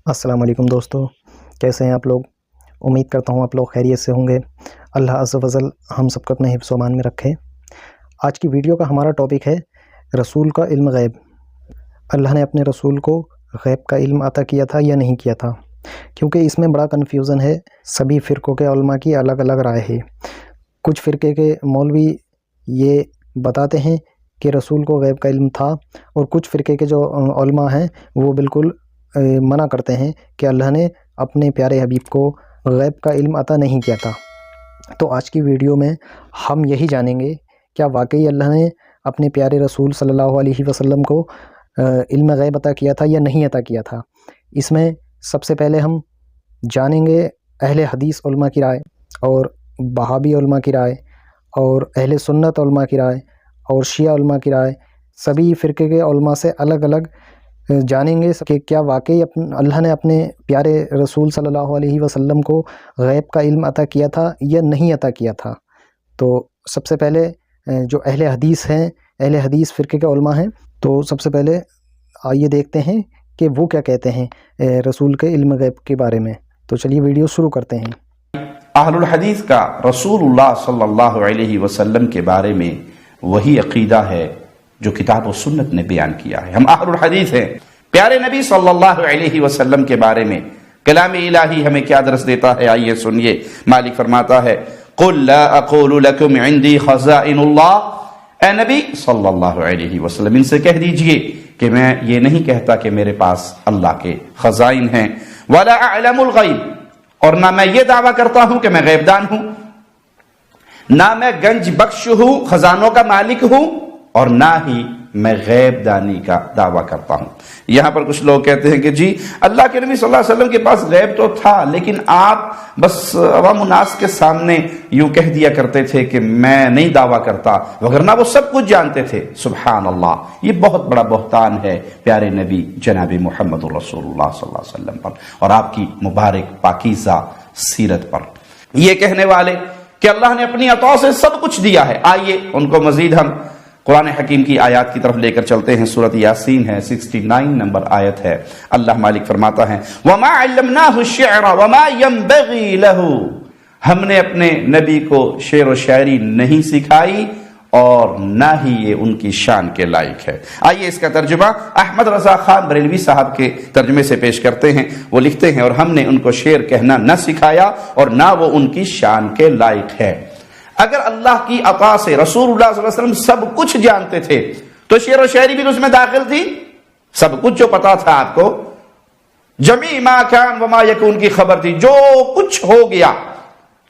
السلام علیکم دوستو، کیسے ہیں آپ لوگ؟ امید کرتا ہوں آپ لوگ خیریت سے ہوں گے۔ اللہ عز و جل ہم سب کو اپنے حفظ و امان میں رکھے۔ آج کی ویڈیو کا ہمارا ٹاپک ہے رسول کا علم غیب۔ اللہ نے اپنے رسول کو غیب کا علم عطا کیا تھا یا نہیں کیا تھا؟ کیونکہ اس میں بڑا کنفیوژن ہے۔ سبھی فرقوں کے علماء کی الگ الگ رائے ہے۔ کچھ فرقے کے مولوی یہ بتاتے ہیں کہ رسول کو غیب کا علم تھا، اور کچھ فرقے کے جو علماء ہیں وہ بالکل منع کرتے ہیں کہ اللہ نے اپنے پیارے حبیب کو غیب کا علم عطا نہیں کیا تھا۔ تو آج کی ویڈیو میں ہم یہی جانیں گے کیا واقعی اللہ نے اپنے پیارے رسول صلی اللہ علیہ وسلم کو علم غیب عطا کیا تھا یا نہیں عطا کیا تھا۔ اس میں سب سے پہلے ہم جانیں گے اہل حدیث علماء کی رائے، اور وہابی علماء کی رائے، اور اہل سنت علماء کی رائے، اور شیعہ علماء کی رائے۔ سبھی فرقے کے علماء سے الگ الگ جانیں گے کہ کیا واقعی اللہ نے اپنے پیارے رسول صلی اللہ علیہ وسلم کو غیب کا علم عطا کیا تھا یا نہیں عطا کیا تھا۔ تو سب سے پہلے جو اہل حدیث ہیں، اہل حدیث فرقے کے علماء ہیں، تو سب سے پہلے آئیے دیکھتے ہیں کہ وہ کیا کہتے ہیں رسول کے علم غیب کے بارے میں۔ تو چلیے ویڈیو شروع کرتے ہیں۔ اہل الحدیث کا رسول اللہ صلی اللہ علیہ وسلم کے بارے میں وہی عقیدہ ہے جو کتاب و سنت نے بیان کیا ہے۔ ہم اہل الحدیث ہیں۔ پیارے نبی صلی اللہ علیہ وسلم کے بارے میں کلام الہی ہمیں کیا درس دیتا ہے، آئیے سنیے۔ مالک فرماتا ہے قُلْ لَا أَقُولُ لَكُمْ عِنْدِي خَزَائِنُ اللَّهِ، اے نبی صلی اللہ علیہ وسلم ان سے کہہ دیجئے کہ میں یہ نہیں کہتا کہ میرے پاس اللہ کے خزائن ہیں، وَلَا أَعْلَمُ الْغَيْبِ، اور نہ میں یہ دعویٰ کرتا ہوں کہ میں غیب دان ہوں، نہ میں گنج بخش ہوں، خزانوں کا مالک ہوں، اور نہ ہی میں غیب دانی کا دعویٰ کرتا ہوں۔ یہاں پر کچھ لوگ کہتے ہیں کہ جی اللہ کے نبی صلی اللہ علیہ وسلم کے پاس غیب تو تھا، لیکن آپ بس عوام الناس کے سامنے یوں کہہ دیا کرتے تھے کہ میں نہیں دعویٰ کرتا، وگرنہ وہ سب کچھ جانتے تھے۔ سبحان اللہ، یہ بہت بڑا بہتان ہے پیارے نبی جناب محمد رسول اللہ صلی اللہ علیہ وسلم پر اور آپ کی مبارک پاکیزہ سیرت پر۔ یہ کہنے والے کہ اللہ نے اپنی عطا سے سب کچھ دیا ہے، آئیے ان کو مزید ہم قرآن حکیم کی آیات کی طرف لے کر چلتے ہیں۔ سورۃ یاسین ہے، 69 نمبر آیت ہے۔ اللہ مالک فرماتا ہے وَمَا عَلَّمْنَاهُ الشِّعْرَ وَمَا يَنبَغِي لَهُ، ہم نے اپنے نبی کو شعر و شاعری نہیں سکھائی اور نہ ہی یہ ان کی شان کے لائق ہے۔ آئیے اس کا ترجمہ احمد رضا خان بریلوی صاحب کے ترجمے سے پیش کرتے ہیں۔ وہ لکھتے ہیں اور ہم نے ان کو شعر کہنا نہ سکھایا اور نہ وہ ان کی شان کے لائق ہے۔ اگر اللہ کی عطا سے رسول اللہ صلی اللہ علیہ وسلم سب کچھ جانتے تھے تو شعر و شاعری بھی اس میں داخل تھی؟ سب کچھ جو پتا تھا آپ کو، جمیع ما کان وما یکون کی خبر تھی، جو کچھ ہو گیا،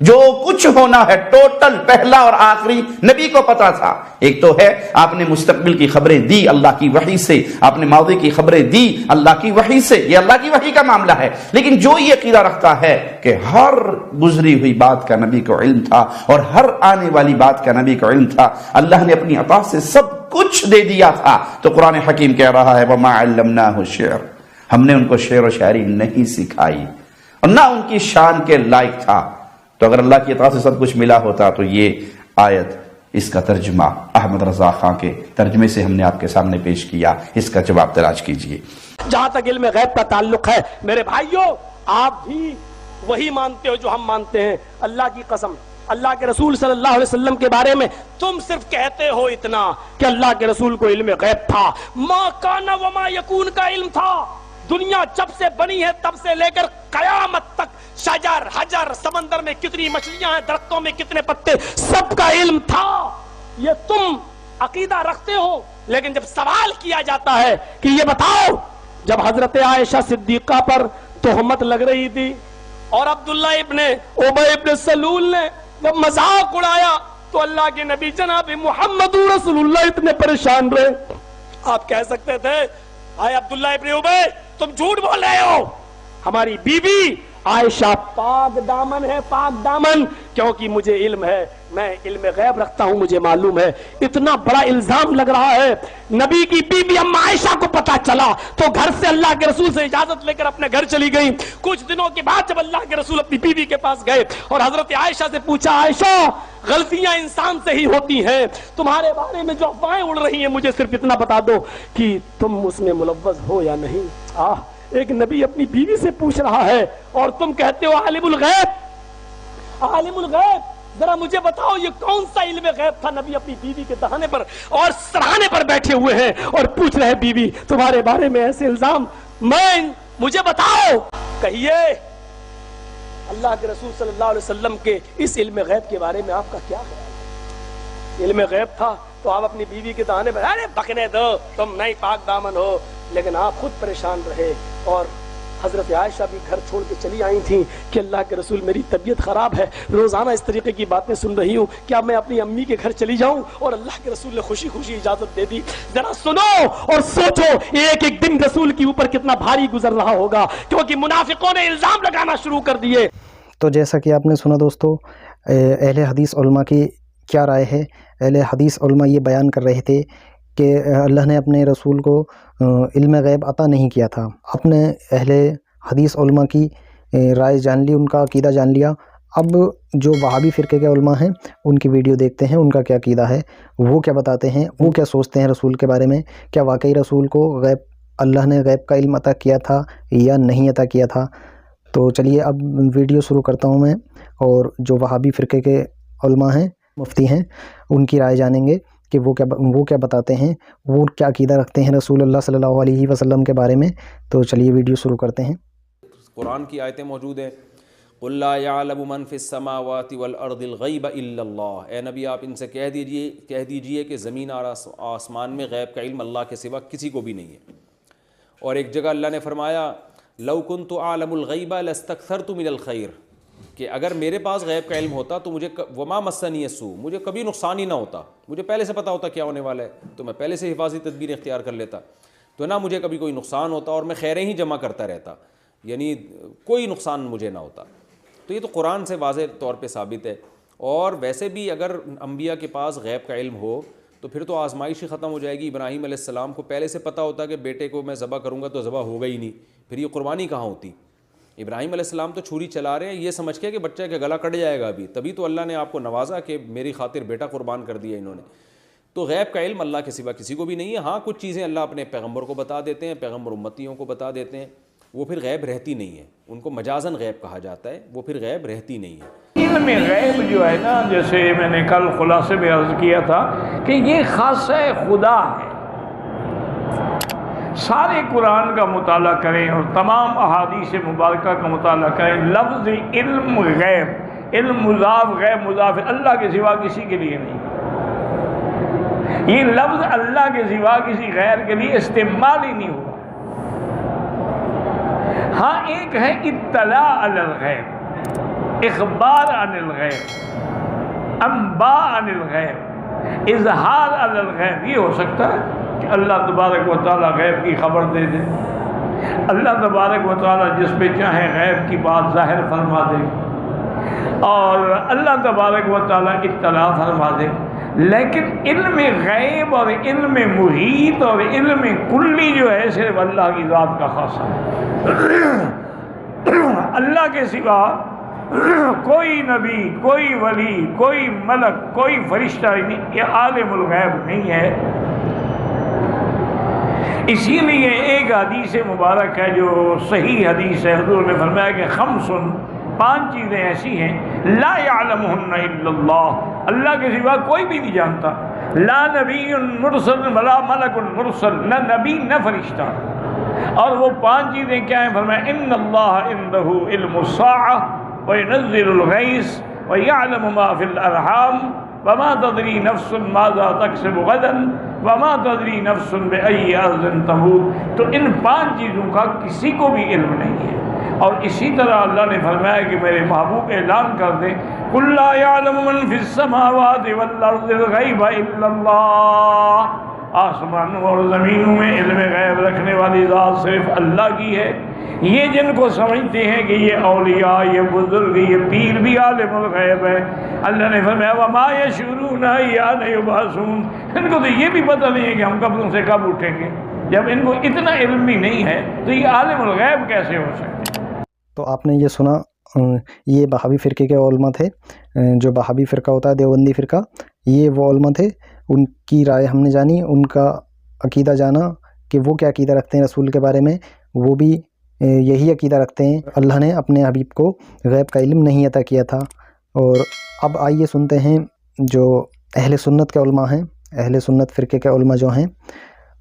جو کچھ ہونا ہے ٹوٹل پہلا اور آخری نبی کو پتا تھا۔ ایک تو ہے آپ نے مستقبل کی خبریں دی اللہ کی وحی سے، آپ نے ماضی کی خبریں دی اللہ کی وحی سے، یہ اللہ کی وحی کا معاملہ ہے۔ لیکن جو یہ عقیدہ رکھتا ہے کہ ہر گزری ہوئی بات کا نبی کو علم تھا اور ہر آنے والی بات کا نبی کو علم تھا، اللہ نے اپنی عطا سے سب کچھ دے دیا تھا، تو قرآن حکیم کہہ رہا ہے وَمَا عَلَّمْنَاهُ الشِّعْرَ، ہم نے ان کو شعر و شاعری نہیں سکھائی اور نہ ان کی شان کے لائق تھا۔ تو اگر اللہ کی عطا سے سب کچھ ملا ہوتا تو یہ آیت، اس کا ترجمہ احمد رضا خان کے ترجمے سے ہم نے آپ کے سامنے پیش کیا، اس کا جواب تلاش کیجئے۔ جہاں تک علم غیب کا تعلق ہے میرے بھائیوں، آپ بھی وہی مانتے ہو جو ہم مانتے ہیں۔ اللہ کی قسم، اللہ کے رسول صلی اللہ علیہ وسلم کے بارے میں تم صرف کہتے ہو اتنا کہ اللہ کے رسول کو علم غیب تھا، ما کان وما یکون کا علم تھا۔ دنیا جب سے بنی ہے تب سے لے کر قیامت تک شجر حجر، سمندر میں کتنی مچھلیاں ہیں، درختوں میں کتنے پتے، سب کا علم تھا۔ یہ تم عقیدہ رکھتے ہو، لیکن جب سوال کیا جاتا ہے کہ یہ بتاؤ، جب حضرت عائشہ صدیقہ پر تہمت لگ رہی تھی اور عبداللہ ابن ابی ابن سلول نے جب مذاق اڑایا تو اللہ کے نبی جناب محمد رسول اللہ اتنے پریشان رہے، آپ کہہ سکتے تھے آئے عبداللہ ابن ابی تم جھوٹ بول رہے ہو، ہماری بیوی عائشہ پاک دامن ہے، پاک دامن، کیونکہ مجھے علم ہے، میں علم غیب رکھتا ہوں، مجھے معلوم ہے۔ اتنا بڑا الزام لگ رہا ہے۔ نبی کی بیوی اما عائشہ کو پتا چلا تو گھر سے اللہ کے رسول سے اجازت لے کر اپنے گھر چلی گئی۔ کچھ دنوں کے بعد جب اللہ کے رسول اپنی بیوی کے پاس گئے اور حضرت عائشہ سے پوچھا، عائشہ غلطیاں انسان سے ہی ہوتی ہیں، تمہارے بارے میں جو افواہیں اڑ رہی ہیں مجھے صرف اتنا بتا دو کہ تم اس میں ملوث ہو یا نہیں۔ ایک نبی اپنی بیوی سے پوچھ رہا ہے اور تم کہتے ہو عالم الغیب، عالم الغیب۔ ذرا مجھے بتاؤ یہ کون سا علم غیب تھا؟ نبی اپنی بیوی کے دہانے پر اور سراہانے پر بیٹھے ہوئے ہیں اور پوچھ رہے ہیں بیوی تمہارے بارے میں ایسے الزام، مجھے بتاؤ۔ کہیے اللہ کے رسول صلی اللہ علیہ وسلم کے اس علم غیب کے بارے میں آپ کا کیا خیال ہے؟ علم غیب تھا تو آپ اپنی بیوی کے دہانے پر ارے بکنے دو تم نہیں پاک دامن ہو، لیکن آپ خود پریشان رہے اور حضرت عائشہ بھی گھر چھوڑ کے چلی آئی تھیں کہ اللہ کے رسول میری طبیعت خراب ہے، روزانہ اس طریقے کی باتیں سن رہی ہوں، کیا میں اپنی امی کے گھر چلی جاؤں؟ اور اللہ کے رسول نے خوشی خوشی اجازت دے دی۔ ذرا سنو اور سوچو ایک ایک دن رسول کے اوپر کتنا بھاری گزر رہا ہوگا، کیونکہ منافقوں نے الزام لگانا شروع کر دیے۔ تو جیسا کہ آپ نے سنا دوستو، اہل حدیث علماء کی کیا رائے ہے۔ اہل حدیث علماء یہ بیان کر رہے تھے کہ اللہ نے اپنے رسول کو علم غیب عطا نہیں کیا تھا۔ اپنے اہل حدیث علماء کی رائے جان لی، ان کا عقیدہ جان لیا۔ اب جو وہابی فرقے کے علماء ہیں ان کی ویڈیو دیکھتے ہیں، ان کا کیا عقیدہ ہے، وہ کیا بتاتے ہیں، وہ کیا سوچتے ہیں رسول کے بارے میں، کیا واقعی رسول کو غیب اللہ نے غیب کا علم عطا کیا تھا یا نہیں عطا کیا تھا۔ تو چلیے اب ویڈیو شروع کرتا ہوں میں، اور جو وہابی فرقے کے علماء ہیں، مفتی ہیں، ان کی رائے جانیں گے کہ وہ کیا بتاتے ہیں، وہ کیا عقیدہ رکھتے ہیں رسول اللہ صلی اللہ علیہ وسلم کے بارے میں۔ تو چلیے ویڈیو شروع کرتے ہیں۔ قرآن کی آیتیں موجود ہیں، قُلْ لَا يَعْلَمُ مَنْ فِي السَّمَاوَاتِ وَالْأَرْضِ الْغَيْبَ إِلَّا اللَّهُ۔ اے نبی آپ ان سے کہہ دیجئے کہ زمین اور آسمان میں غیب کا علم اللہ کے سوا کسی کو بھی نہیں ہے۔ اور ایک جگہ اللہ نے فرمایا لَوْ كُنْتُ أَعْلَمُ الْغَيْبَ لَاسْتَكْثَرْتُ مِنَ الْخَيْرِ، کہ اگر میرے پاس غیب کا علم ہوتا تو مجھے وَمَا مَسَّنِيَ السُّوءُ، مجھے کبھی نقصان ہی نہ ہوتا، مجھے پہلے سے پتہ ہوتا کیا ہونے والا ہے تو میں پہلے سے حفاظتی تدبیر اختیار کر لیتا، تو نہ مجھے کبھی کوئی نقصان ہوتا اور میں خیریں ہی جمع کرتا رہتا، یعنی کوئی نقصان مجھے نہ ہوتا۔ تو یہ تو قرآن سے واضح طور پہ ثابت ہے۔ اور ویسے بھی اگر انبیاء کے پاس غیب کا علم ہو تو پھر تو آزمائش ہی ختم ہو جائے گی۔ ابراہیم علیہ السلام کو پہلے سے پتہ ہوتا کہ بیٹے کو میں ذبح کروں گا تو ذبح ہوگا ہی نہیں، پھر یہ قربانی کہاں ہوتی؟ ابراہیم علیہ السلام تو چھری چلا رہے ہیں یہ سمجھ کے کہ بچہ کا گلا کٹ جائے گا ابھی، تبھی تو اللہ نے آپ کو نوازا کہ میری خاطر بیٹا قربان کر دیا انہوں نے۔ تو غیب کا علم اللہ کے سوا کسی کو بھی نہیں ہے۔ ہاں کچھ چیزیں اللہ اپنے پیغمبر کو بتا دیتے ہیں، پیغمبر امتیوں کو بتا دیتے ہیں، وہ پھر غیب رہتی نہیں ہے، ان کو مجازن غیب کہا جاتا ہے، وہ پھر غیب رہتی نہیں ہے۔ علم غیب جو ہے نا، جیسے میں نے کل خلاصے میں عرض کیا تھا کہ یہ خاصہ خدا ہے۔ سارے قرآن کا مطالعہ کریں اور تمام احادیث مبارکہ کا مطالعہ کریں، لفظ علم غیب، علم مضاف غیب مضاف اللہ کے سوا کسی کے لیے نہیں، یہ لفظ اللہ کے سوا کسی غیر کے لیے استعمال ہی نہیں ہوا۔ ہاں ایک ہے اطلاع علی الغیب، اخبار عن الغیب، انباء عن الغیب، اظہار علی الغیب، یہ ہو سکتا ہے کہ اللہ تبارک و تعالیٰ غیب کی خبر دے دے، اللہ تبارک و تعالیٰ جس پہ چاہے غیب کی بات ظاہر فرما دے، اور اللہ تبارک و تعالیٰ اطلاع فرما دے۔ لیکن علم غیب اور علم محیط اور علم کلی جو ہے صرف اللہ کی ذات کا خاصہ ہے۔ اللہ کے سوا کوئی نبی، کوئی ولی، کوئی ملک، کوئی فرشتہ یہ عالم الغیب نہیں ہے۔ اسی لیے ایک حدیث مبارک ہے جو صحیح حدیث ہے، حضور نے فرمایا کہ خمسن، 5 چیزیں ایسی ہیں لا یعلمہن الا اللہ، اللہ کے سوا کوئی بھی نہیں جانتا، لا نبی مرسل ولا ملک مرسل، نہ نبی نہ فرشتہ۔ اور وہ 5 چیزیں کیا ہیں؟ فرمایا ان اللہ عندہ علم الساعہ وینزل الغیث ویعلم ما فی الارحام وما تدری نفس ماذا تکسب غدا وما تدری نفس بأی ارض تموت۔ تو ان 5 چیزوں کا کسی کو بھی علم نہیں ہے۔ اور اسی طرح اللہ نے فرمایا کہ میرے محبوب اعلان کر دیں قُلْ لَا يَعْلَمُ مَنْ فِي السَّمَاوَاتِ وَالْأَرْضِ الْغَيْبَ إِلَّا اللَّهُ، آسمانوں اور زمینوں میں علم غیب رکھنے والی ذات صرف اللہ کی ہے۔ یہ جن کو سمجھتے ہیں کہ یہ اولیاء، یہ بزرگ، یہ پیر بھی عالم الغیب ہے، اللہ نے فرمایا وَمَا يَشْعُرُونَ أَيَّانَ يُبْعَثُونَ، ان کو تو یہ بھی پتہ نہیں ہے کہ ہم قبروں سے کب اٹھیں گے۔ جب ان کو اتنا علم بھی نہیں ہے تو یہ عالم الغیب کیسے ہو سکتے؟ تو آپ نے یہ سنا، یہ بہاوی فرقے کے علماء تھے۔ جو بہاوی فرقہ ہوتا ہے، دیوبندی فرقہ، یہ وہ علماء تھے، ان کی رائے ہم نے جانی، ان کا عقیدہ جانا کہ وہ کیا عقیدہ رکھتے ہیں رسول کے بارے میں، وہ بھی یہی عقیدہ رکھتے ہیں اللہ نے اپنے حبیب کو غیب کا علم نہیں عطا کیا تھا۔ اور اب آئیے سنتے ہیں جو اہل سنت کے علماء ہیں، اہل سنت فرقے کے علماء جو ہیں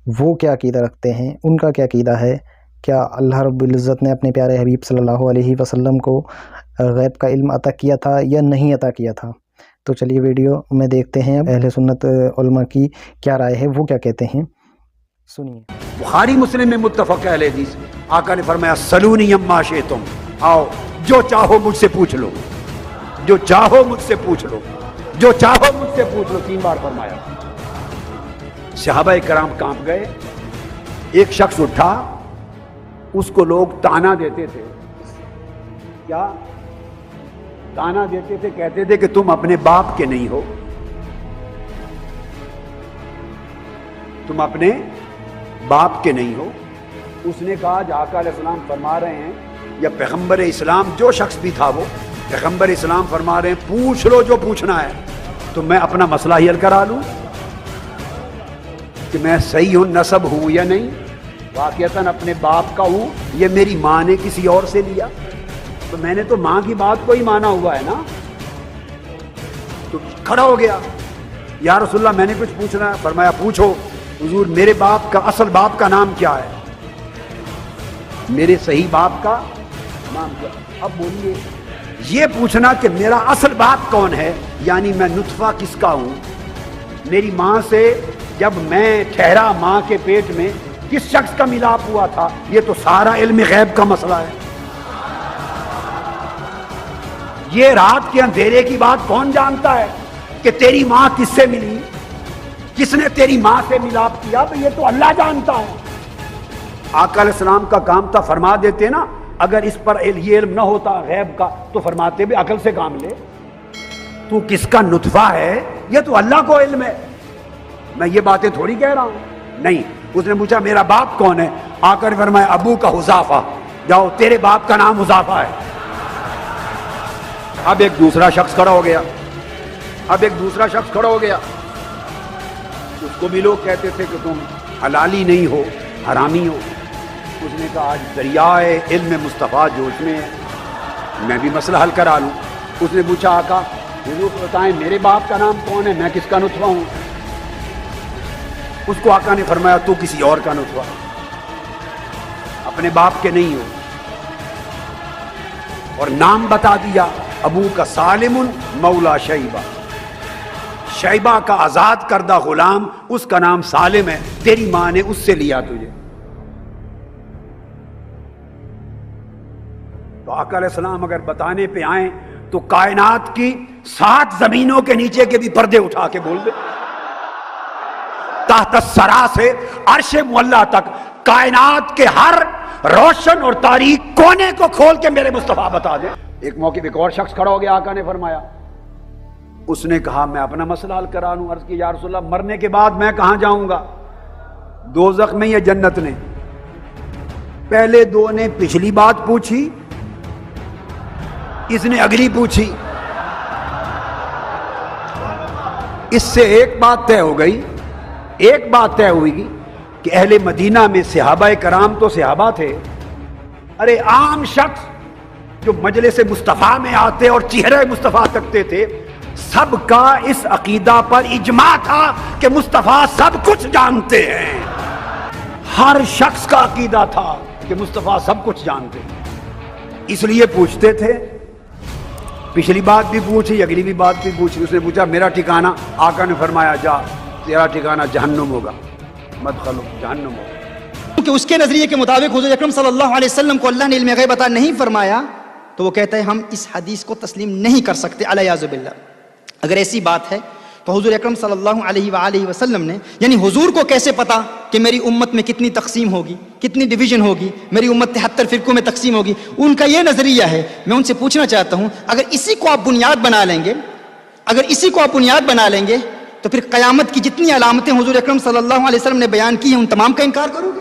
وہ کیا عقیدہ رکھتے ہیں، ان کا کیا عقیدہ ہے، کیا اللہ رب العزت نے اپنے پیارے حبیب صلی اللہ علیہ وسلم کو غیب کا علم عطا کیا تھا یا نہیں عطا کیا تھا۔ تو چلیے ویڈیو میں دیکھتے ہیں اہل سنت علماء کی کیا رائے ہے، وہ کیا کہتے ہیں، سنیے۔ بخاری مسلم میں متفق اہل حدیث، آقا نے فرمایا سلونی اما شئتم، آؤ جو چاہو مجھ سے پوچھ لو، جو چاہو مجھ سے پوچھ لو، جو چاہو مجھ سے پوچھ لو، 3 بار فرمایا۔ صحابہ کرام کانپ گئے۔ ایک شخص اٹھا، اس کو لوگ تانا دیتے تھے، کیا تانا دیتے تھے؟ کہتے تھے کہ تم اپنے باپ کے نہیں ہو، تم اپنے باپ کے نہیں ہو۔ اس نے کہا جو آقا علیہ السلام فرما رہے ہیں، یا پیغمبر اسلام جو شخص بھی تھا وہ پیغمبر اسلام فرما رہے ہیں پوچھ لو جو پوچھنا ہے، تو میں اپنا مسئلہ ہی حل کرا لوں کہ میں صحیح ہوں، نسب ہوں یا نہیں، واقعتاً اپنے باپ کا ہوں، یہ میری ماں نے کسی اور سے لیا، تو میں نے تو ماں کی بات کو ہی مانا ہوا ہے نا۔ تو کھڑا ہو گیا، یا رسول اللہ میں نے کچھ پوچھنا ہے۔ فرمایا پوچھو۔ حضور میرے باپ کا اصل باپ کا نام کیا ہے؟ میرے صحیح باپ کا نام کیا؟ اب بولیے، یہ پوچھنا کہ میرا اصل باپ کون ہے، یعنی میں نطفہ کس کا ہوں، میری ماں سے جب میں ٹھہرا ماں کے پیٹ میں کس شخص کا ملاپ ہوا تھا، یہ تو سارا علم غیب کا مسئلہ ہے۔ یہ رات کے اندھیرے کی بات کون جانتا ہے کہ تیری ماں کس سے ملی، کس نے تیری ماں سے ملاپ کیا؟ تو یہ تو اللہ جانتا ہے۔ آقا علیہ السلام کا کام تھا، فرما دیتے نا، اگر اس پر یہ علم نہ ہوتا غیب کا تو فرماتے بھی عقل سے کام لے، تو کس کا نطفہ ہے یہ تو اللہ کو علم ہے، میں یہ باتیں تھوڑی کہہ رہا ہوں۔ نہیں، اس نے پوچھا میرا باپ کون ہے؟ آقا نے فرمایا ابو کا حذافہ، جاؤ تیرے باپ کا نام حذافہ ہے۔ اب ایک دوسرا شخص کھڑا ہو گیا، اس کو بھی لوگ کہتے تھے کہ تم حلالی نہیں ہو، حرامی ہو۔ اس نے کہا آج دریائے علم مصطفیٰ جوش میں ہے، میں بھی مسئلہ حل کرا لوں۔ اس نے پوچھا آقا حضور بتائیں میرے باپ کا نام کون ہے، میں کس کا نطفہ ہوں؟ اس کو آقا نے فرمایا تو کسی اور کا نطفہ، اپنے باپ کے نہیں ہو، اور نام بتا دیا ابو کا سالم مولا شیبہ، شیبہ کا آزاد کردہ غلام، اس کا نام سالم ہے، تیری ماں نے اس سے لیا تجھے۔ تو آقا علیہ السلام اگر بتانے پہ آئیں تو کائنات کی 7 زمینوں کے نیچے کے بھی پردے اٹھا کے بول دے، تحت الثری سے عرش معلی تک کائنات کے ہر روشن اور تاریک کونے کو کھول کے میرے مصطفیٰ بتا دے۔ ایک موقع ایک اور شخص کھڑا ہو گیا، آقا نے فرمایا، اس نے کہا میں اپنا مسئلہ حل کرا لوں۔ عرض کی یا رسول اللہ مرنے کے بعد میں کہاں جاؤں گا، دوزخ میں یا جنت میں؟ پہلے 2 نے پچھلی بات پوچھی، اس نے اگلی پوچھی، اس سے ایک بات طے ہو گئی، ایک بات طے ہوئی گی کہ اہل مدینہ میں صحابہ کرام تو صحابہ تھے، ارے عام شخص جو مجلس مصطفیٰ میں آتے اور چہرے مصطفیٰ تکتے تھے، سب کا اس عقیدہ پر اجماع تھا کہ مصطفیٰ سب کچھ جانتے ہیں۔ ہر شخص کا عقیدہ تھا کہ مصطفیٰ سب کچھ جانتے ہیں، اس لیے پوچھتے تھے۔ پچھلی بات بھی پوچھی، اگلی بھی بات بھی پوچھی۔ اس نے پوچھا میرا ٹھکانہ، آقا نے فرمایا جا تیرا ٹھکانہ جہنم ہوگا، مدخل جہنم ہوگا۔ کیونکہ اس کے نظریے کے مطابق حضور اکرم صلی اللہ علیہ وسلم کو اللہ نے علم غیب عطا نہیں فرمایا، تو وہ کہتا ہے ہم اس حدیث کو تسلیم نہیں کر سکتے، علیاذ باللہ۔ اگر ایسی بات ہے تو حضور اکرم صلی اللہ علیہ وآلہ وسلم نے، یعنی حضور کو کیسے پتا کہ میری امت میں کتنی تقسیم ہوگی، کتنی ڈویژن ہوگی، میری امت 73 فرقوں میں تقسیم ہوگی؟ ان کا یہ نظریہ ہے۔ میں ان سے پوچھنا چاہتا ہوں اگر اسی کو آپ بنیاد بنا لیں گے، تو پھر قیامت کی جتنی علامتیں حضور اکرم صلی اللہ علیہ وسلم نے بیان کی ہیں ان تمام کا انکار کرو گے؟